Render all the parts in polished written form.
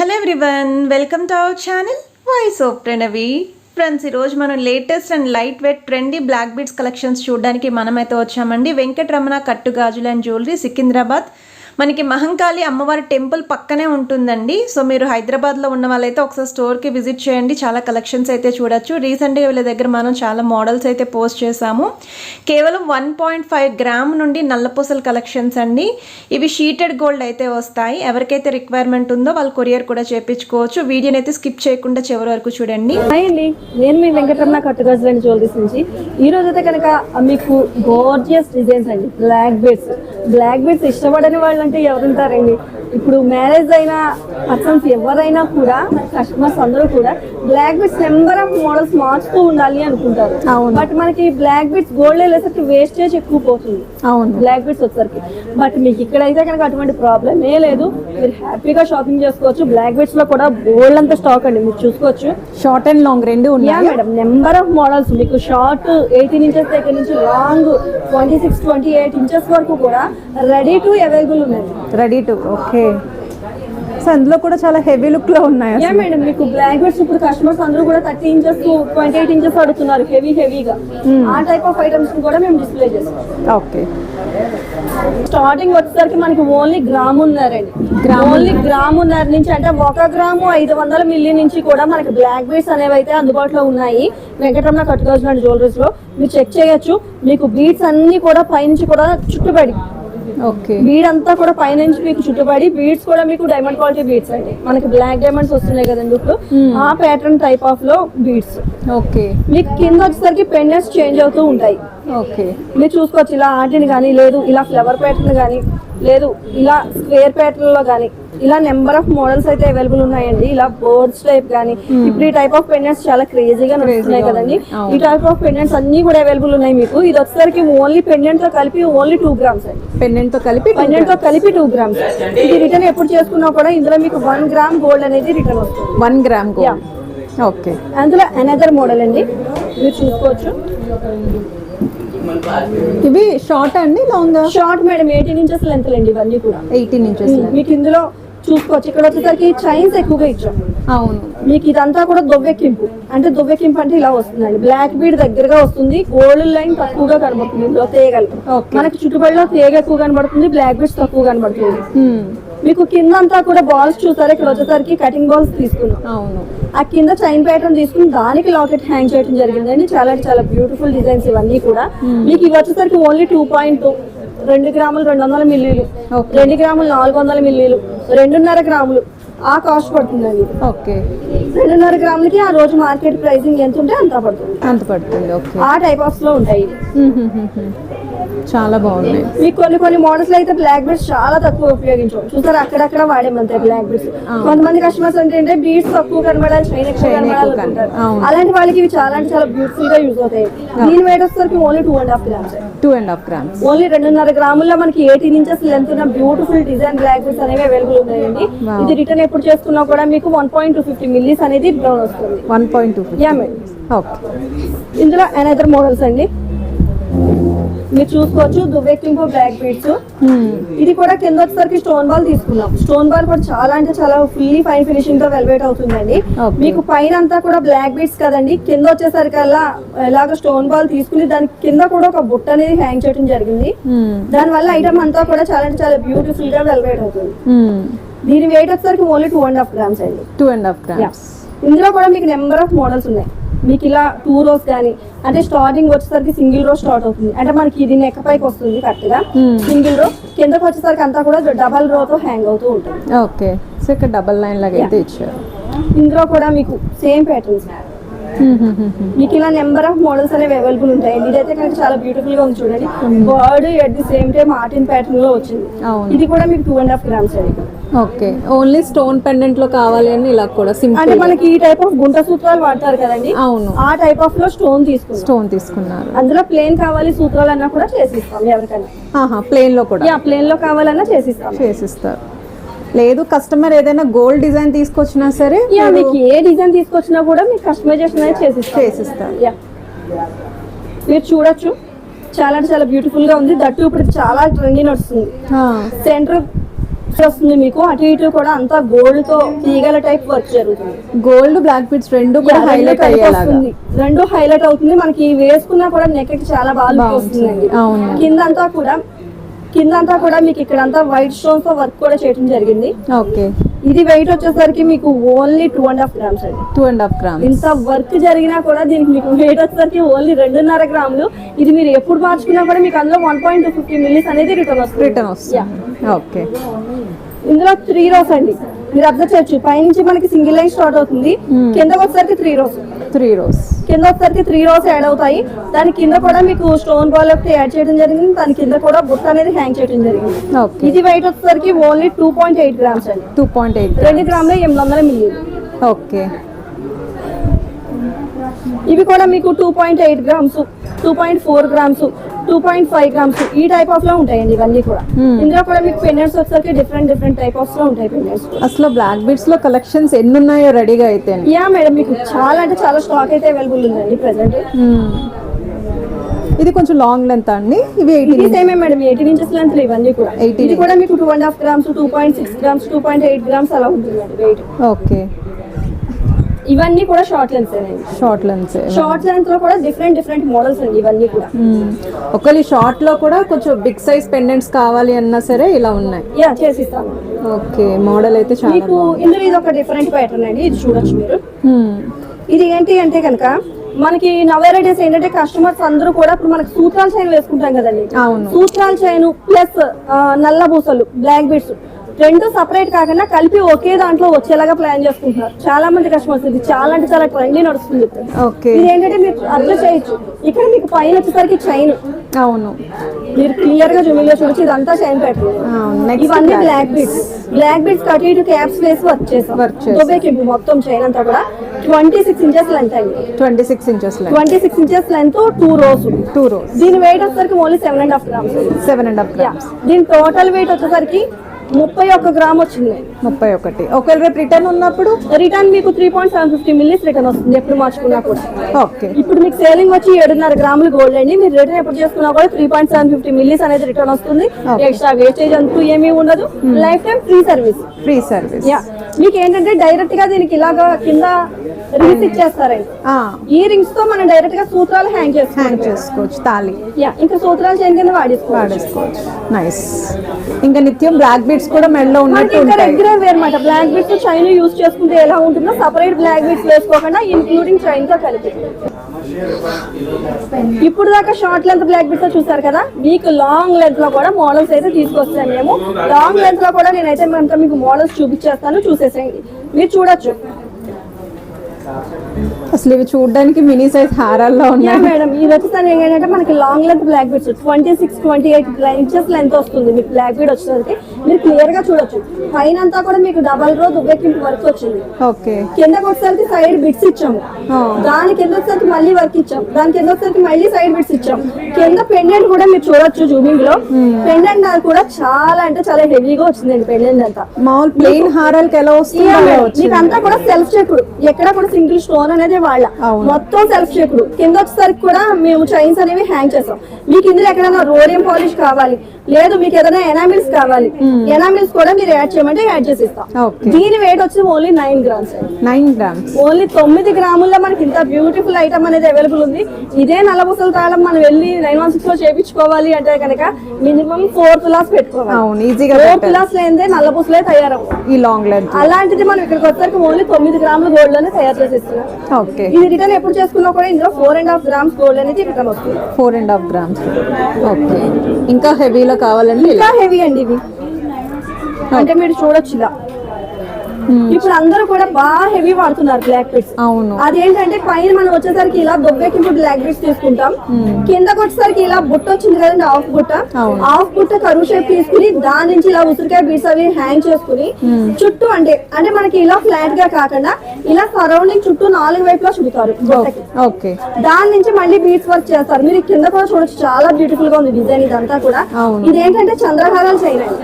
Hello everyone, welcome to our channel voice of Pranavi. Friends, ఈరోజు మనం latest and light weight trendy black beads collections చూడడానికి మనమైతే వచ్చామండి. వెంకటరమణ కట్టు గాజులు అండ్ జ్యువెలరీ, సికింద్రాబాద్. మనకి మహంకాళి అమ్మవారి టెంపుల్ పక్కనే ఉంటుందండి. సో మీరు హైదరాబాద్లో ఉన్న వాళ్ళైతే ఒకసారి స్టోర్కి విజిట్ చేయండి. చాలా కలెక్షన్స్ అయితే చూడొచ్చు. రీసెంట్గా వీళ్ళ దగ్గర మనం చాలా మోడల్స్ అయితే పోస్ట్ చేసాము. కేవలం 1.5 గ్రామ్ నుండి నల్లపూసల కలెక్షన్స్ అండి. ఇవి షీటెడ్ గోల్డ్ అయితే వస్తాయి. ఎవరికైతే రిక్వైర్మెంట్ ఉందో వాళ్ళు కొరియర్ కూడా చేయించుకోవచ్చు. వీడియోని అయితే స్కిప్ చేయకుండా చివరి వరకు చూడండి. హాయ్ అండి, నేను మీ వెంకటరమణ కట్టు గాజులు అండ్ జ్యువెలరీస్ నుంచి. ఈ రోజు అయితే కనుక మీకు గోర్జియస్ డిజైన్స్ అండి, బ్లాక్ బీడ్స్ ఇష్టపడని వాళ్ళు అంటే ఎవరుంటారండి. ఇప్పుడు మ్యారేజ్ అయినా పర్సన్స్ ఎవరైనా కూడా కస్టమర్స్ అందరూ కూడా black beads number of models మార్చుతూ ఉండాలి అనుకుంటారు. బట్ మనకి బ్లాక్ బీడ్స్ గోల్డ్ వెళ్ళేసరికి వేస్టేజ్ ఎక్కువ పోతుంది. అవును, బ్లాక్ బీడ్స్ వచ్చేసరికి. బట్ మీకు ఇక్కడైతే కనుక అటువంటి ప్రాబ్లం ఏ లేదు. మీరు హ్యాపీగా షాపింగ్ చేసుకోవచ్చు. బ్లాక్ బీడ్స్ లో కూడా గోల్డ్ అంతా స్టాక్ అండి, మీరు చూసుకోవచ్చు. షార్ట్ అండ్ లాంగ్ రెండు ఉన్నాయి మేడం. నెంబర్ ఆఫ్ మోడల్స్ మీకు షార్ట్ 18 ఇంచెస్ దగ్గర నుంచి లాంగ్ 26-28 ఇంచెస్ వరకు కూడా రెడీ టు అవైలబుల్ ఉన్నాయి. Ready to okay. సో అందులో కూడా చాలా హెవీ లుక్ లో ఉన్నాయి. మేడం, మీకు బ్లాక్ బీడ్స్ ఇప్పుడు కస్టమర్స్ అందరూ కూడా 30 ఇంచెస్ 28 ఇంచెస్ అడుగుతున్నారు హెవీగా. ఆ టైప్ ఆఫ్ ఐటమ్స్ కూడా మేము డిస్ప్లే చేస్తాం. ఓకే. స్టార్టింగ్ వచ్చేసరికి మనకి ఓన్లీ గ్రామున్నరండి. ఓన్లీ గ్రామున్నర నుంచి, అంటే 1 గ్రాము 500 మిల్లీ నుంచి కూడా మనకి బ్లాక్ బీడ్స్ అనేవి అయితే అందుబాటులో ఉన్నాయి. వెంకటరమణ కట్టు గాజులు అండ్ జ్యువెలరీస్ లో మీరు చెక్ చేయొచ్చు. మీకు బీడ్స్ అన్ని కూడా పైనుంచి కూడా చుట్టుపడి, ఓకే, బీడ్ అంతా కూడా పైనుంచి మీకు చుట్టుపడి, బీడ్స్ కూడా మీకు డైమండ్ క్వాలిటీ బీడ్స్ అండి. మనకి బ్లాక్ డైమండ్స్ వస్తున్నాయి కదండి ఇప్పుడు, ఆ ప్యాటర్న్ టైప్ ఆఫ్ లో బీడ్స్. ఓకే. మీకు కింద వచ్చేసరికి పెండెంట్స్ చేంజ్ అవుతూ ఉంటాయి. ఓకే, మీరు చూసుకోవచ్చు. ఇలా ఆర్టిన్ కానీ, లేదు ఇలా ఫ్లవర్ ప్యాటర్న్ కానీ, లేదు ఇలా స్క్వేర్ ప్యాటర్న్ లో కానీ, ఇలా నెంబర్ ఆఫ్ మోడల్స్ అయితే అవైలబుల్ ఉన్నాయండి. ఇలా బర్డ్స్ టైప్ కానీ, ఇప్పుడు ఈ టైప్ ఆఫ్ పెండెంట్స్ చాలా క్రేజీగా నడుస్తున్నాయి కదండి. ఈ టైప్ ఆఫ్ పెండెంట్స్ అన్ని కూడా అవైలబుల్ ఉన్నాయి మీకు. ఇది వచ్చేసరికి ఓన్లీ పెండెంట్ తో కలిపి ఓన్లీ 2 గ్రామ్స్ అండి. పెండెంట్ తో కలిపి 2 గ్రామ్స్. ఇది రిటర్న్ ఎప్పుడు చేసుకున్నా కూడా ఇందులో మీకు 1 గ్రామ్ గోల్డ్ అనేది రిటర్న్ వస్తుంది. 1 గ్రామ్ గోల్డ్. ఓకే. అందులో అనదర్ మోడల్ అండి, మీరు చూసుకోవచ్చు. ఇవి షార్ట్ అండి long? Short madam, 18 inches length అండి ఇవన్నీ కూడా. 18 ఇంచెస్. మీకు ఇందులో చూసుకోవచ్చు. ఇక్కడ వచ్చేసరికి చైన్స్ ఎక్కువగా ఇచ్చాం. అవును. మీకు ఇదంతా కూడా దొవ్వెక్కింపు అంటే ఇలా వస్తుందండి. బ్లాక్ బీడ్ దగ్గరగా వస్తుంది, గోల్డ్ లైన్ తక్కువగా కనబడుతుంది. ఇందులో తీగలు మనకి చుట్టుపక్కల తీగ ఎక్కువ కనబడుతుంది, బ్లాక్ బీడ్స్ తక్కువ కనబడుతుంది. మీకు కింద అంతా కూడా బాల్స్ చూసారు. ఇక్కడ వచ్చేసరికి కటింగ్ బాల్స్ తీసుకున్నాం. అవును. ఆ కింద చైన్ ప్యాటర్న్ తీసుకుని దానికి లాకెట్ హ్యాంగ్ చేయడం జరిగిందండి. చాలా బ్యూటిఫుల్ డిజైన్స్ ఇవన్నీ కూడా. మీకు ఇవి వచ్చేసరికి ఓన్లీ 2.2, 2 గ్రాములు 200 మిల్లీలు, 2 గ్రాములు 400 మిల్లీలు, 2.5 గ్రాములు ఆ కాస్ట్ పడుతుందండి. ఓకే. 2.5 గ్రాములకి ఆ రోజు మార్కెట్ ప్రైసింగ్ ఎంత ఉంటే అంత పడుతుంది. ఓకే. ఆ టైప్ ఆఫ్ లో ఉంటాయి. చాలా బాగున్నాయి. మీకు కొన్ని మోడల్స్ లో అయితే బ్లాక్ బీడ్స్ చాలా తక్కువ ఉపయోగించాం. చూసారు, అక్కడక్కడ వాడేమంతే బ్లాక్ బీడ్స్. కొంతమంది కస్టమర్స్ అంటే బీడ్స్ తక్కువ కనబడాలి, చైన్ ఎక్కువ కనబడాలి. అలాంటి వాళ్ళకి ఇవి చాలా బ్యూటిఫుల్ గా యూజ్ అవుతాయి. దీని వెయిట్ వచ్చేసరికి ఓన్లీ 2.5 గ్రామ్స్. 2.5 గ్రామ్స్. ఓన్లీ 2.5 గ్రాముల్లో మనకి 18 ఇంచెస్ లెంత్ ఉన్న బ్యూటిఫుల్ డిజైన్ బ్లాక్ బీడ్స్ అనేవి అవైలబుల్ ఉన్నాయండి. ఇది రిటర్న్ ఎప్పుడు చేసుకున్నా కూడా మీకు 1.250 మిల్లీస్ అనేది డౌన్ వస్తుంది. 1.250. ఓకే. ఇందులో అనదర్ మోడల్స్ అండి, మీరు చూసుకోవచ్చు. దువ్వెక్కింపు బ్లాక్ బీడ్స్. ఇది కూడా కింద వచ్చేసరికి స్టోన్ బాల్ తీసుకున్నాం. స్టోన్ బాల్ కూడా చాలా ఫుల్లీ ఫైన్ ఫినిషింగ్ తో వెల్వేట్ అవుతుందండి. మీకు పైన అంతా కూడా బ్లాక్ బీడ్స్ కదండి, కింద వచ్చేసరికి ఇలాగ స్టోన్ బాల్ తీసుకుని దాని కింద కూడా ఒక బుట్ట అనేది హ్యాంగ్ చేయడం జరిగింది. దాని వల్ల ఐటమ్ అంతా కూడా చాలా బ్యూటిఫుల్ గా వెల్వేట్ అవుతుంది. దీని వెయిట్ వచ్చేసరికి ఓన్లీ 2.5 గ్రామ్స్ అండి. 2.5 గ్రామ్స్. ఇందులో కూడా మీకు నెంబర్ ఆఫ్ మోడల్స్ ఉన్నాయి. మీకు ఇలా 2 రోస్ కానీ, అంటే స్టార్టింగ్ వచ్చేసరికి సింగిల్ రో స్టార్ట్ అవుతుంది. అంటే మనకి ఇది నెక్ పైకి వస్తుంది కరెక్ట్ గా సింగిల్ రో, కిందకి వచ్చేసరికి అంతా కూడా డబల్ రోతో హ్యాంగ్ అవుతూ ఉంటుంది. ఓకే. సో ఇక్కడ డబల్ లైన్ లాగా అయితే ఇచ్చారు. ఇందులో కూడా మీకు సేమ్ ప్యాటర్న్స్. మీకు ఇలా నెంబర్ ఆఫ్ మోడల్స్ అనేవి అవైలబుల్ ఉంటాయి. ఇదైతే కనుక చాలా బ్యూటిఫుల్ గా ఉంది చూడండి. Bird at the same time ఆర్టిన్ ప్యాటర్న్ లో వచ్చింది. ఇది కూడా మీకు 2.5 గ్రామ్స్ అండి. ఓకే. ఓన్లీ స్టోన్ పెండెంట్ లో కావాలి అని ఇలా కూడా సింపుల్, అంటే మనకి ఈ టైప్ ఆఫ్ గుంట సూత్రాలు వాడతారు కదండి. అవును. ఆ టైప్ ఆఫ్ లో స్టోన్ తీసుకున్నారు. అందులో ప్లేన్ కావాలి సూత్రాలు అన్నా కూడా చేసిస్తాం ఎవరికైనా. ప్లేన్ లో కూడా ప్లేన్ లో కావాలన్నా చేసిస్తారు. లేదు కస్టమర్ ఏదైనా గోల్డ్ డిజైన్ తీసుకొచ్చినా సరే, మీకు ఏ డిజైన్ తీసుకొచ్చినా కూడా మీకు కస్టమైజేషన్ అనేది చేసిస్తారు. మీరు చూడొచ్చు, చాలా బ్యూటిఫుల్ గా ఉంది. దట్టు ఇప్పుడు చాలా ట్రెండింగ్ వస్తుంది. వస్తుంది మీకు. అటు ఇటు కూడా అంతా గోల్డ్ తో తీగల టైప్ వర్క్ జరుగుతుంది. గోల్డ్ బ్లాక్ బీడ్స్ రెండు కూడా హైలైట్ అయ్యేలాగా రెండు హైలైట్ అవుతుంది. మనకి వేసుకున్నా కూడా నెక్ కి చాలా బాగా వస్తుందండి. అవును. కిందంతా కూడా మీకు ఇక్కడంతా వైట్ స్టోన్స్ తో వర్క్ కూడా చేయడం జరిగింది. ఓకే. ఇది వెయిట్ వచ్చేసరికి మీకు ఓన్లీ 2.5 గ్రామ్స్ అండి. 2.5 గ్రామ్స్. ఇంత వర్క్ జరిగినా కూడా దీనికి మీకు వెయిట్ వచ్చేసరికి ఓన్లీ 2.5 గ్రాములు. ఇది మీరు ఎప్పుడు మార్చుకున్నా కూడా మీకు అందులో 1.250 మిల్లీస్ అనేది రిటర్న్ వస్తుంది. ఓకే. ఇందులో 3 రోస్ అండి. మీరు అబ్జర్వ్ చేయొచ్చు, పైనుంచి మనకి సింగిల్ లైన్ స్టార్ట్ అవుతుంది. కింద వచ్చేసరికి 3 రోస్ కింద వచ్చేసరికి 3 రోస్ యాడ్ అవుతాయి. దాని కింద కూడా మీకు స్టోన్ బాల్ ఒకటి యాడ్ చేయడం జరిగింది. దాని కింద కూడా బుట్ట అనేది హ్యాంగ్ చేయడం జరిగింది. ఇది వెయిట్ వచ్చేసరికి ఓన్లీ 2.8 గ్రామ్స్ అండి. 2 గ్రాములు 800 మిల్లీ. ఓకే. ఇవి కూడా మీకు 2.8 గ్రామ్స్, 2.4 గ్రామ్స్, 2.5 గ్రామ్స్ ఈ టైప్ ఆఫ్ లో ఉంటాయండి ఇవన్నీ కూడా. ఇందులో కూడా మీకు పెండెంట్స్ వచ్చేసరికి డిఫరెంట్ టైప్ ఆఫ్ లో ఉంటాయి పెండెంట్స్. అసలు బ్లాక్ బీడ్స్ లో కలెక్షన్స్ ఎన్ని ఉన్నాయో రెడీగా అయితే? యా మేడం, మీకు చాలా అంటే చాలా స్టాక్ అయితే అవైలబుల్ ఉందండి ప్రెసెంట్. ఇది కొంచెం లాంగ్ లెంత్ అండి. ఇవి సేమే మేడం, 18 ఇంచెస్ లెంత్ ఇవన్నీ కూడా. ఇది కూడా మీకు 2.5 గ్రామ్స్, 2.6 గ్రామ్స్, 2.8 గ్రామ్స్ అలా ఉంటుందండి వెయిట్. ఓకే. ఇవన్నీ కూడా షార్ట్ లెన్స్ షార్ట్ లెన్స్ లో కూడా డిఫరెంట్ మోడల్స్ అండి ఇవన్నీ కూడా. ఒకవేళ షార్ట్ లో కూడా కొంచెం బిగ్ సైజ్ పెండెంట్స్ కావాలి అన్నా సరే ఇలా ఉన్నాయి. యా, చేసిస్తాను. ఓకే. మోడల్ అయితే చాలా మీకు ఇందులో ఇది ఒక డిఫరెంట్ ప్యాటర్న్ అండి. ఇది చూడొచ్చు మీరు. ఇది ఏంటి అంటే కనుక మనకి నవేరైడేస్ ఏంటంటే కస్టమర్స్ అందరూ కూడా ఇప్పుడు మనకి సూత్రాల చైన్ వేసుకుంటాం కదండి. సూత్రాల చైన్ ప్లస్ నల్ల పూసలు బ్లాక్ బీడ్స్ రెండు సపరేట్ కాకుండా కలిపి ఒకే దాంట్లో వచ్చేలాగా ప్లాన్ చేసుకుంటున్నారు చాలా మంది కస్టమర్స్. ఇది చాలా అంటే చాలా ట్రెండీ నడుస్తుంది. ఇది ఏంటంటే మీరు అర్థం చేయొచ్చు, ఇక్కడ మీకు పైన వచ్చేసరికి చైన్. అవును. మీరు క్లియర్ గా జూమింగ్ చూడొచ్చు, ఇదంతా చైన్ ప్యాటర్న్. ఇవన్నీ బ్లాక్ బీడ్స్ కట్ ఇటు క్యాప్స్ వేసి వర్క్ చేసాం. మొత్తం చైన్ అంతా కూడా 26 ఇంచెస్ లెంత్ అండి. 26 ఇంచెస్ లెంత్, 2 రోస్. దీని వెయిట్ వచ్చేసరికి ఓన్లీ 7.5 గ్రామ్స్. దీని టోటల్ వెయిట్ వచ్చేసరికి 31 గ్రామ్ వచ్చింది. 31. ఒకవేళ రేపు రిటర్న్ ఉన్నప్పుడు రిటర్న్ మీకు 3.750 మిల్లీస్ రిటర్న్ వస్తుంది ఎప్పుడు మార్చుకున్నా కూడా. ఓకే. ఇప్పుడు మీకు సేలింగ్ వచ్చి 7.5 గ్రాములు గోల్డ్ అండి. మీరు రిటర్న్ ఎప్పుడు చేసుకున్నా కూడా 3.750 మిల్లీస్ అనేది రిటర్న్ వస్తుంది. ఎక్స్ట్రా వేస్టేజ్ అంటూ ఏమీ ఉండదు. Life time free service. Yeah. మీకు ఏంటంటే డైరెక్ట్ గా దీనికి ఇలాగా కింద రింగ్స్ ఇచ్చేస్తారండి. ఈ రింగ్స్ తో మనం డైరెక్ట్ గా సూత్రాలు హ్యాంగ్ చేసుకోవచ్చు. తాళి. యా, ఇంకా సూత్రాలు చైన్ కింద వాడేసుకోవచ్చు. నైస్. ఇంకా నిత్యం బ్లాక్ బీడ్స్ కూడా మెడలో ఉన్నట్టు రెగ్యులర్ వేర్ మాట. బ్లాక్ బీడ్స్ చైన్ యూజ్ చేసుకుంటే ఎలా ఉంటుందో సపరేట్ బ్లాక్ బీడ్స్ వేసుకోకుండా ఇంక్లూడింగ్ చైన్ తో కలిపి. ఇప్పుడు దాకా షార్ట్ లెంత్ బ్లాక్ బీడ్స్ చూసారు కదా, మీకు లాంగ్ లెంత్ లో కూడా మోడల్స్ అయితే తీసుకొస్తాను. మేము లాంగ్ లెంత్ లో కూడా నేనైతే మీకు మోడల్స్ చూపించేస్తాను, చూసేసేయండి. మీరు చూడొచ్చు. అసలు ఇవి చూడడానికి మినీ సైజ్ హారాల్లో ఉన్నాయి మేడం. ఇది వచ్చేసరికి ఏంటంటే మనకి long length black beads 26-28 inches length వస్తుంది. మీకు బ్లాక్ బీడ్ వచ్చేసరికి మీరు క్లియర్ గా చూడొచ్చు. పైన అంతా కూడా మీకు డబల్ రో దుబ్బెక్కింపు వర్క్ వచ్చింది. ఓకే. కిందకి వచ్చేసరికి సైడ్ బిట్స్ ఇచ్చాము. దాని కింద వచ్చేసరికి మళ్ళీ వర్క్ ఇచ్చాము. దాని కింద వచ్చేసరికి మళ్ళీ సైడ్ బిట్స్ ఇచ్చాము. కింద పెండెంట్ కూడా మీరు చూడొచ్చు జూమింగ్ లో. పెండెంట్ కూడా చాలా అంటే చాలా హెవీగా వచ్చిందండి. పెండెంట్ అంతా మామూలు ప్లెయిన్ హారాలకి ఎలా వస్తుంది? మీకు అంతా కూడా సెల్ఫ్ చెక్కుడు, ఎక్కడ కూడా సింగిల్ స్టోన్ అనేది వాళ్ళ మొత్తం సెల్ఫ్ చెక్కుడు. కింద వచ్చేసరికి కూడా మేము చైన్స్ అనేవి హ్యాంగ్ చేసాం. మీకు ఇందులో ఎక్కడైనా రోడియం పాలిష్ కావాలి, లేదు మీకు ఏదైనా ఎనామిల్స్ కావాలి, ఎనామిల్స్ కూడా మీరు యాడ్ చేయమంటే యాడ్ చేసి ఇస్తాం. దీని వెయిట్ వచ్చి ఓన్లీ 9 గ్రామ్స్. ఓన్లీ 9 గ్రాముల్లో మనకి ఇంత బ్యూటిఫుల్ ఐటమ్ అనేది అవైలబుల్ ఉంది. ఇదే నల్లబుసల తాళం మనం వెళ్ళి 916 లో చేయించుకోవాలి అంటే కనుక మినిమం 4 తులాస్ పెట్టుకోవాలి. 4 తులాస్ లేదే నల్లబుసలే తయారవు ఈ లాంగ్ లెంత్. అలాంటిది మనం ఇక్కడికి వచ్చేసరికి ఓన్లీ 9 గ్రాముల గోల్డ్ లోనే తయారు చేసి ఇస్తున్నాం. ఇది రిటర్న్ ఎప్పుడు చేసుకున్నా కూడా ఇందులో 4.5 గ్రామ్స్ గోల్డ్ అనేది రిటర్న్ వస్తుంది. 4.5 గ్రామ్స్. ఓకే. ఇంకా హెవీలో కావాలండి? ఇంకా హెవీ అండి ఇవి. అంటే మీరు చూడొచ్చు ఇలా. ఇప్పుడు అందరూ కూడా బాగా హెవీ వాడుతున్నారు బ్లాక్ బీడ్స్. అవును. అదేంటంటే పైన మనం వచ్చేసరికి ఇలా దొబ్బెకి బ్లాక్ బీడ్స్ తీసుకుంటాం. కిందకి వచ్చేసరికి ఇలా బుట్ట వచ్చింది కదండి, హాఫ్ బుట్ట కరువు షేప్ తీసుకుని దాని నుంచి ఇలా ఉసిరికాయ బీడ్స్ అవి హ్యాంగ్ చేసుకుని చుట్టూ అంటే మనకి ఇలా ఫ్లాట్ గా కాకుండా ఇలా సరౌండింగ్ చుట్టూ 4 వైపులా చుడతారు. దాని నుంచి మళ్ళీ బీడ్స్ వర్క్ చేస్తారు. మీరు కింద కూడా చూడొచ్చు, చాలా బ్యూటిఫుల్ గా ఉంది డిజైన్ ఇదంతా కూడా. ఇదేంటంటే చంద్రహారాలు చైన్ అండి.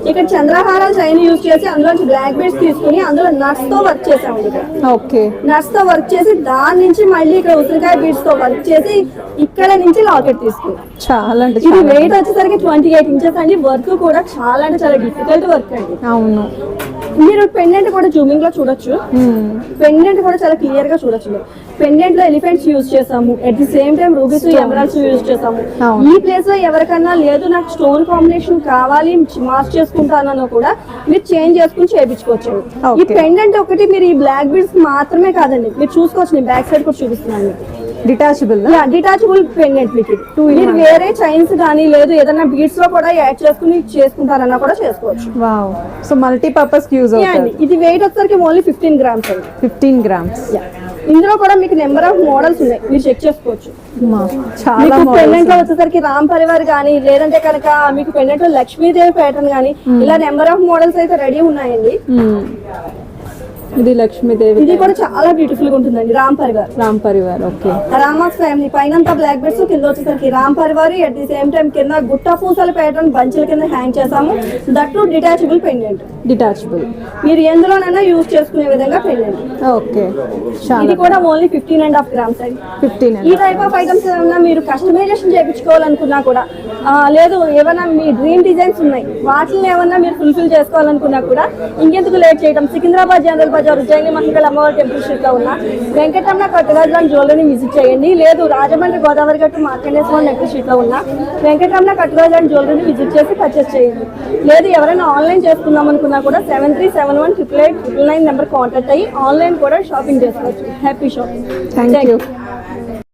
ఇక్కడ చంద్రహారాలు చైన్ యూజ్ చేసి అందులో బ్లాక్ బీడ్స్ బీడ్స్ తీసుకుని అందులో నట్స్ తో వర్క్ చేసామండి ఇక్కడ. ఓకే. నట్స్ తో వర్క్ చేసి దాని నుంచి మళ్ళీ ఇక్కడ ఉసిరికాయ బీడ్స్ తో వర్క్ చేసి ఇక్కడ నుంచి లాకెట్ తీసుకున్నాం. చాలా అంటే ఇది చాలా. వెయిట్ వచ్చేసరికి 28 ఇంచెస్ అండి. వర్క్ కూడా చాలా అంటే చాలా డిఫికల్ట్ వర్క్ అండి. అవును. మీరు పెండెంట్ కూడా జూమింగ్ లో చూడొచ్చు. పెండెంట్ కూడా చాలా క్లియర్ గా చూడొచ్చు. పెండెంట్ లో ఎలిఫెంట్స్ యూజ్ చేసాము, at the same time rubies emeralds use చేసాము. అవును. ఈ ప్లేస్ లో ఎవరికన్నా లేదు నాకు స్టోన్ కాంబినేషన్ కావాలి మార్చ్ చేసుకుంటానో కూడా మీరు చేంజ్ చేసుకుని చేయించుకోవచ్చు. ఈ Okay. పెండెంట్ ఒకటి మీరు ఈ బ్లాక్ బీడ్స్ మాత్రమే కాదండి, మీరు చూసుకోవచ్చు. నేను బ్యాక్ సైడ్ కూడా చూపిస్తున్నాను మీకు. డిటాచబుల్. డిటాచబుల్ పెండెంట్ మీకు ఇది. మీరు వేరే చైన్స్ కానీ లేదు ఏదైనా బీడ్స్ లో కూడా యాడ్ చేసుకుని చేసుకుంటారన్నా కూడా చేసుకోవచ్చు. Wow. So multi purpose use Yeah అవుతుంది. అండి. ఇది వెయిట్ వచ్చేసరికి ఓన్లీ 15 grams అండి. 15 grams. ఇందులో కూడా మీకు నెంబర్ ఆఫ్ మోడల్స్ ఉన్నాయి, మీరు చెక్ చేసుకోవచ్చు. చాలా మీకు పెండెంట్ లో మోడల్స్. వచ్చేసరికి రామ్ పరివార్ కానీ లేదంటే కనుక మీకు పెండెంట్ లో లక్ష్మీదేవి ప్యాటర్న్ కానీ ఇలా నెంబర్ ఆఫ్ మోడల్స్ అయితే రెడీ ఉన్నాయండి. ఇది లక్ష్మీదేవి. ఇది కూడా చాలా బ్యూటిఫుల్ గా ఉంటుందండి. రామ్ పరివార్, రామ్ పరివార్. ఓకే. రామాస్ ఫ్యామిలీ పైన బ్లాక్ బెడ్స్ కింద వచ్చేసరికి Ram Parivar, at the same time కింద గుట్ట పూసల ప్యాటర్న్ బంచుల కింద హ్యాంగ్ చేసాము. That detachable pendant. డిటాచబుల్. మీరు ఎందులోనైనా యూజ్ చేసుకునే విధంగా పెండెంట్. ఓకే. ఇది చాలా. కూడా ఓన్లీ 15.5 grams అండి. 15. ఈ టైప్ ఆఫ్ ఐటమ్స్ ఏమన్నా మీరు కస్టమైజేషన్ చేయించుకోవాలనుకున్నా కూడా లేదు ఏమన్నా మీ డ్రీమ్ డిజైన్స్ ఉన్నాయి వాటిని ఏమన్నా మీరు ఫుల్ఫిల్ చేసుకోవాలనుకున్నా కూడా ఇంకెందుకు లేట్ చేయడం, సికింద్రాబాద్ జనరల్ బజార్ ఉజ్జయిని మహిళ అమ్మవారి టెంపుల్ స్ట్రీట్ లో ఉన్న వెంకటరమణ కట్టుగాజుల జ్యువెలరీని విజిట్ చేయండి. లేదు రాజమండ్రి గోదావరి గట్టు మార్కండేశ్వర నెక్లెస్ స్ట్రీట్ లో ఉన్న వెంకటరమణ కట్టుగాజుల జ్యువెలరీని విజిట్ చేసి పర్చేస్ చేయండి. లేదు ఎవరైనా ఆన్లైన్ చేసుకుందాం అనుకున్నా కూడా 73718899 నెంబర్ కాంటాక్ట్ అయ్యి ఆన్లైన్ కూడా షాపింగ్ చేసుకోవచ్చు. Happy shopping. Thank you.